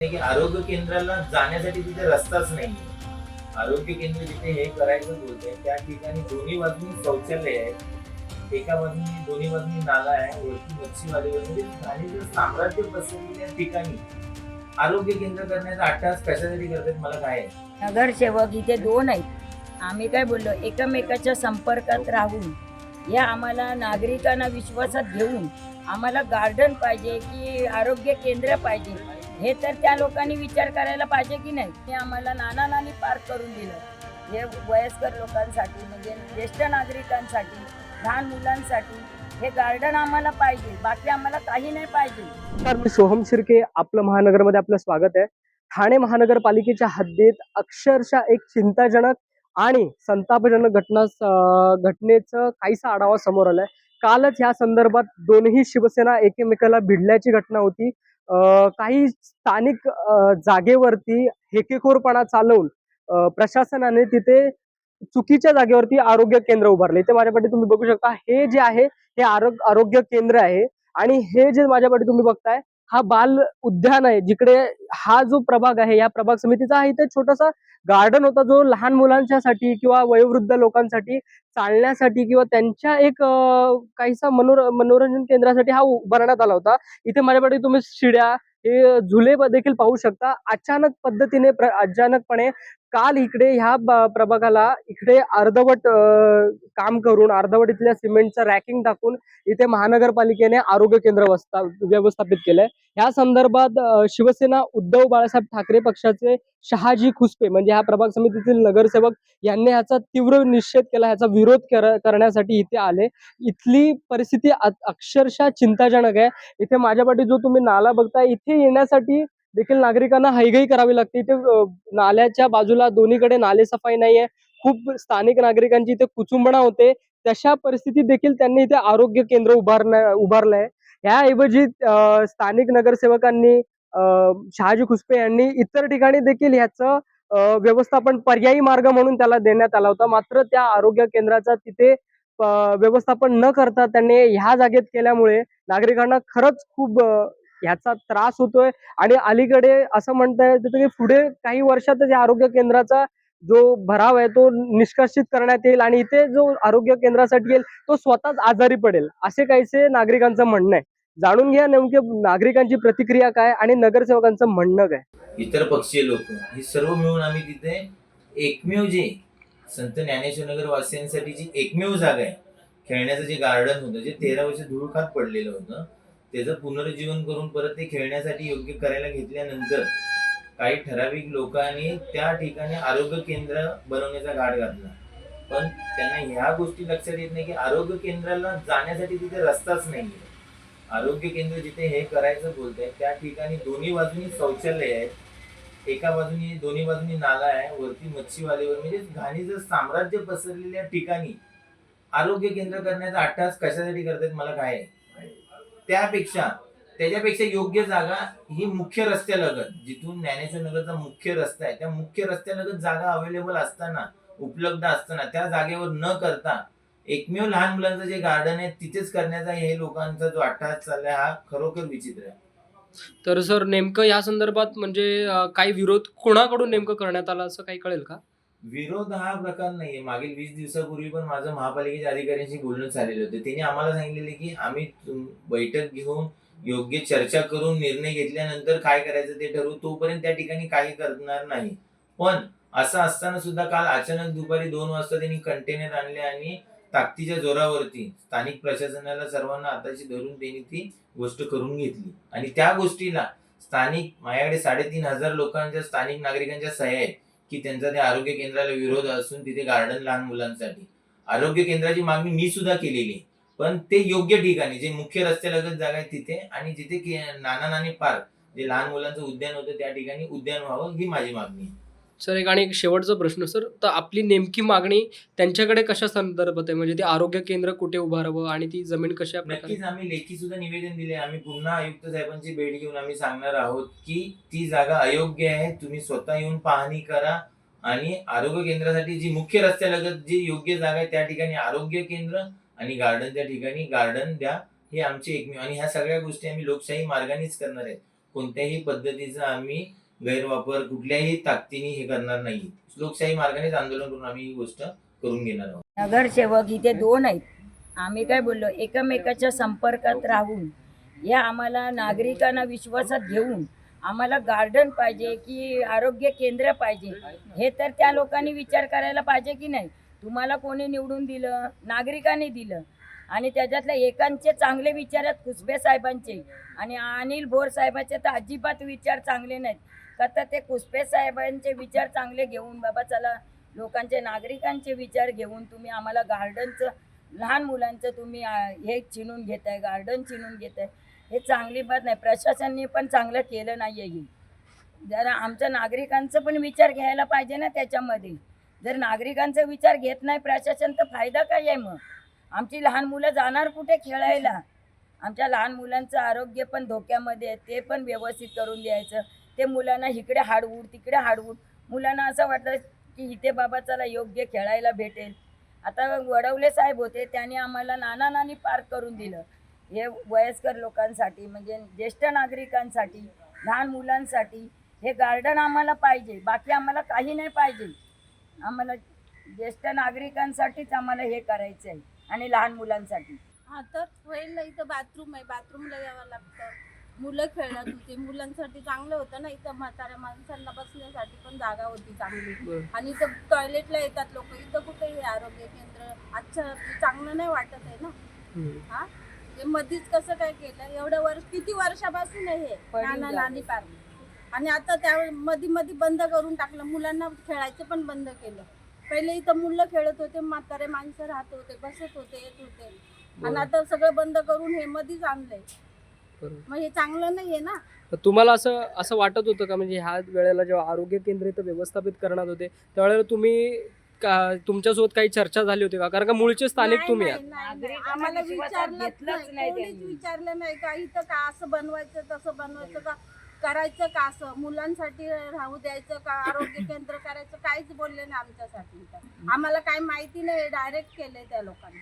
की आरोग्य केंद्राला जाण्यासाठी तिथे रस्ताच नाही. आरोग्य केंद्र जिथे हे करायचं बोलतंय त्या ठिकाणी दोन्ही बाजूनी शौचालय आहे. एका बाजूनी दोन्ही बाजूनी नाला आहे. वरती मच्छीमारी म्हणजे घाणीचं साम्राज्य पसरलेल्या ठिकाणी आरोग्य केंद्र करण्याचा अट्टहास कशासाठी करतात मला काय आहे? नगरसेवक इथे 2 आहेत. आम्ही काय बोललो, एकमेकाच्या संपर्कात राहून या आम्हाला नागरिकांना विश्वासात घेऊन आम्हाला गार्डन पाहिजे की आरोग्य केंद्र पाहिजे, हे तर त्या लोकांनी विचार करायला पाहिजे की नाही. हे आम्हाला नाना-नानी पार्क करून दिलं. हे वयस्कर लोकांसाठी म्हणजे ज्येष्ठ नागरिकांसाठी, लहान मुलांसाठी हे गार्डन आम्हाला पाहिजे. बाकी आम्हाला काही नाही पाहिजे. नमस्कार, मी सोहम शिर्के. आपलं महानगरमध्ये आपलं स्वागत आहे. ठाणे महानगरपालिकेच्या हद्दीत अक्षरशः एक चिंताजनक आणि संतापजनक घटनेचं काहीसा आढावा समोर आलाय. कालच या संदर्भात दोन्ही शिवसेना एकमेकाला भिडल्याची घटना होती. काही स्थानिक जागेवरती हेकेखोरपणा चालवून प्रशासनाने तिथे चुकीच्या जागेवरती आरोग्य केंद्र उभारले. इथे माझ्या पाठी तुम्ही बघू शकता, हे जे आहे हे आरोग्य केंद्र आहे. आणि हे जे माझ्या पाठी तुम्ही बघताय हा बाल उद्यान आहे, जिकडे हा जो प्रभाग आहे या प्रभाग समितीचा हा इथे छोटासा गार्डन होता, जो लहान मुलांच्यासाठी किंवा वयोवृद्ध लोकांसाठी चालण्यासाठी किंवा त्यांच्या एक काहीसा मनोरंजन केंद्रासाठी हा उभारण्यात आला होता. इथे माझ्या पाठी तुम्ही शिड्या, हे झुले देखील पाहू शकता. अचानकपणे काल इकडे ह्या प्रभागाला इकडे अर्धवट काम करून अर्धवट इथल्या सिमेंटचं रॅकिंग टाकून इथे महानगरपालिकेने आरोग्य केंद्र व्यवस्थापित केलंय. या संदर्भात शिवसेना उद्धव बाळासाहेब ठाकरे पक्षाचे शहाजी खुसपे म्हणजे ह्या प्रभाग समितीतील नगरसेवक यांनी ह्याचा तीव्र निषेध केला. ह्याचा विरोध करण्यासाठी इथे आले. इथली परिस्थिती अक्षरशः चिंताजनक आहे. इथे माझ्या पाठी जो तुम्ही नाला बघताय, इथे येण्यासाठी देखील नागरिकांना हयगई करावी लागते. इथे नाल्याच्या बाजूला दोन्हीकडे नाले सफाई नाहीये. खूप स्थानिक नागरिकांची इथे कुचुंबणा होते. तशा परिस्थितीत देखील त्यांनी इथे आरोग्य केंद्र उभारलंय. याऐवजी स्थानिक नगरसेवकांनी शहाजी खुसपे यांनी इतर ठिकाणी देखील ह्याचं व्यवस्थापन पर्यायी मार्ग म्हणून त्याला देण्यात आला होता. मात्र त्या आरोग्य केंद्राचा तिथे व्यवस्थापन न करता त्यांनी ह्या जागेत केल्यामुळे नागरिकांना खरंच खूप ह्याचा त्रास होतोय. आणि अलीकडे असं म्हणता येतं की पुढे काही वर्षातच या आरोग्य केंद्राचा जो भराव आहे तो निष्कर्षित करण्यात येईल आणि इथे जो आरोग्य केंद्रासाठी येईल तो स्वतःच आजारी पडेल, असे काहीसे नागरिकांचं म्हणणं आहे. जाणून घ्या नेमके नागरिकांची प्रतिक्रिया काय आणि नगरसेवकांचं म्हणणं काय. इतर पक्षीय लोक हे सर्व मिळून आम्ही तिथे एकमेव जे संत ज्ञानेश्वर नगर वासियांसाठी जी एकमेव जागा आहे, खेळण्याचं जे गार्डन होतं, जे 13 वर्ष धूळ खात पडलेलं होतं, त्याचं पुनरुज्जीवन करून परत ते खेळण्यासाठी योग्य करायला घेतल्यानंतर काही ठराविक लोकांनी त्या ठिकाणी आरोग्य केंद्र बनवण्याचा घाट घातला. पण त्यांना ह्या गोष्टी लक्षात येत नाही की आरोग्य केंद्राला जाण्यासाठी तिथे रस्ताच नाहीये. आरोग्य केंद्र जिथे हे करायचं बोलतंय त्या ठिकाणी दोन्ही बाजूनी शौचालय आहे. एका बाजूनी दोन्ही बाजूनी नाला आहे. वरती मच्छीवाडीवर म्हणजे घाणीचं साम्राज्य पसरलेल्या ठिकाणी आरोग्य केंद्र करण्याचा अट्टहास कशासाठी करतात मला काय आहे? त्याच्यापेक्षा योग्य जागा ही मुख्य रस्त्यालगत, जिथून ज्ञानेश्वर नगरचा मुख्य रस्ता आहे त्या मुख्य रस्त्यालगत जागा अवेलेबल असताना, उपलब्ध असताना त्या जागेवर न करता एकमेव लहान मुलांचं जे गार्डन आहे तिथेच करण्याचा हे लोकांचा जो अट्टहास चाललाय हा खरोखर विचित्र आहे. तर सर नेमकं या संदर्भात म्हणजे काही विरोध कोणाकडून नेमकं करण्यात आला असं काही कळेल का? विरोध हा प्रकार नाहीये. मागील 20 दिवसापूर्वी पण माझं महापालिकेच्या अधिकाऱ्यांशी बोलणं झालेलं होतं. त्यांनी आम्हाला सांगितलेले की आम्ही बैठक घेऊन योग्य चर्चा करून निर्णय घेतल्यानंतर काय करायचं ते ठरवू, तोपर्यंत त्या ठिकाणी काही करणार नाही. पण असं असताना सुद्धा काल अचानक दुपारी 2 वाजता त्यांनी कंटेनर आणले आणि ताकदीच्या जोरावरती स्थानिक प्रशासनाला सर्वांना हाताशी धरून त्यांनी ती गोष्ट करून घेतली. आणि त्या गोष्टीला स्थानिक माझ्याकडे 3,500 लोकांच्या स्थानिक नागरिकांच्या सह्या आहेत की त्यांचा त्या आरोग्य केंद्राला विरोध असून तिथे गार्डन लहान मुलांसाठी आरोग्य केंद्राची मागणी मी सुद्धा केलेली, पण ते योग्य ठिकाणी जे मुख्य रस्त्यालगत जागा आहे तिथे आणि जिथे नाना-नानी पार्क जे लहान मुलांचं उद्यान होतं त्या ठिकाणी उद्यान व्हावं ही माझी मागणी आहे. सर एक शेवटचा प्रश्न सर, तर आपली नेमकी मागणी त्यांच्याकडे कशा संदर्भात आहे? म्हणजे ते आरोग्य केंद्र कुठे उभारावं आणि ती जमीन कशा प्रकारे? नक्कीच आम्ही लेखी सुद्धा निवेदन दिले. आम्ही पुन्हा आयुक्त साहेबांची भेट घेऊन आम्ही सांगणार आहोत की ती जागा अयोग्य आहे. तुम्ही स्वतः येऊन पाहणी करा आणि आरोग्य केंद्रासाठी जी मुख्य रस्त्यालगत जी योग्य जागा आहे त्या ठिकाणी आरोग्य केंद्र आणि गार्डनच्या ठिकाणी गार्डन द्या. हे आमचे एकमेव आणि ह्या सगळ्या गोष्टी आम्ही लोकशाही मार्गानेच करणार आहेत. कोणत्याही पद्धतीचा आम्ही गैरवापर कुठल्याही ताकदीने हे करणार नाही. लोकशाही मार्गानेच आंदोलन करून आम्ही ही गोष्ट करून घेणार आहोत. नगरसेवक इथे 2 आहेत. आम्ही काय बोललो, एकमेकाच्या संपर्कात राहून या आम्हाला नागरिकांना विश्वासात घेऊन आम्हाला गार्डन पाहिजे की आरोग्य केंद्र पाहिजे, हे तर त्या लोकांनी विचार करायला पाहिजे की नाही. तुम्हाला कोणी निवडून दिलं? नागरिकांनी दिलं. आणि त्याच्यातल्या एकांचे चांगले विचार आहेत कुसबे साहेबांचे, आणि अनिल भोर साहेबांचे तर अजिबात विचार चांगले नाहीत. का तर ते कुसबे साहेबांचे विचार चांगले घेऊन बाबा चला लोकांचे नागरिकांचे विचार घेऊन तुम्ही आम्हाला गार्डनचं, लहान मुलांचं तुम्ही हे चिनून घेताय, गार्डन चिनून घेताय, हे चांगली बात नाही. प्रशासनाने पण चांगलं केलं नाही आहे. जरा आमच्या नागरिकांचं पण विचार घ्यायला पाहिजे ना त्याच्यामध्ये. जर नागरिकांचा विचार घेत नाही प्रशासन तर फायदा काय आहे मग? आमची लहान मुलं जाणार कुठे खेळायला? आमच्या लहान मुलांचं आरोग्य पण धोक्यामध्ये आहे, ते पण व्यवस्थित करून द्यायचं. ते मुलांना इकडे हाडवूड तिकडे हाडवूड, मुलांना असं वाटतं की इथे बाबा चला योग्य खेळायला भेटेल. आता वडवले साहेब होते, त्यांनी आम्हाला नाना नानी पार्क करून दिलं. हे वयस्कर लोकांसाठी म्हणजे ज्येष्ठ नागरिकांसाठी, लहान मुलांसाठी हे गार्डन आम्हाला पाहिजे. बाकी आम्हाला काही नाही पाहिजे. आम्हाला ज्येष्ठ नागरिकांसाठीच आम्हाला हे करायचं आहे आणि लहान मुलांसाठी. हा तर ट्रेनला इथं बाथरूम आहे, बाथरूमला यावं लागतं. मुलं खेळत होती, मुलांसाठी चांगलं होतं ना. इथं म्हाताऱ्या माणसांना बसण्यासाठी पण जागा होती चांगली. आणि इथं टॉयलेटला येतात लोक, इथं कुठे हे आरोग्य केंद्र? अच्छा चांगलं नाही वाटत आहे ना. हा हे मधीच कसं काय केलं? एवढं वर्ष, किती वर्षापासून आहे हे नाना नानी पार्क, आणि आता त्या मध्ये बंद करून टाकलं. मुलांना खेळायचं पण बंद केलं. पहिले इथं मुलं खेळत होते, म्हातारे माणसं राहत होते, बसत होते, येत होते. आणि आता सगळं बंद करून हे मध्येच आणलंय. मग हे चांगलं नाहीये ना. तर तुम्हाला असं वाटत होतं का, म्हणजे ह्या वेळेला जेव्हा आरोग्य केंद्र इथं व्यवस्थापित करणार होते त्यावेळेला तुम्ही तुमच्यासोबत काही चर्चा झाली होती का? कारण का मूळचे स्थानिक तुम्ही आहात. नाही, आम्हाला विचारलंच नाही, कोणीच विचारलं नाही का इथं का असं बनवायचं तसं बनवायचं का, करायचं का असं, मुलांसाठी राहू द्यायचं का, आरोग्य केंद्र करायचं, काहीच बोलले नाही आमच्यासाठी. आम्हाला काही माहिती नाही, डायरेक्ट केलंय त्या लोकांनी.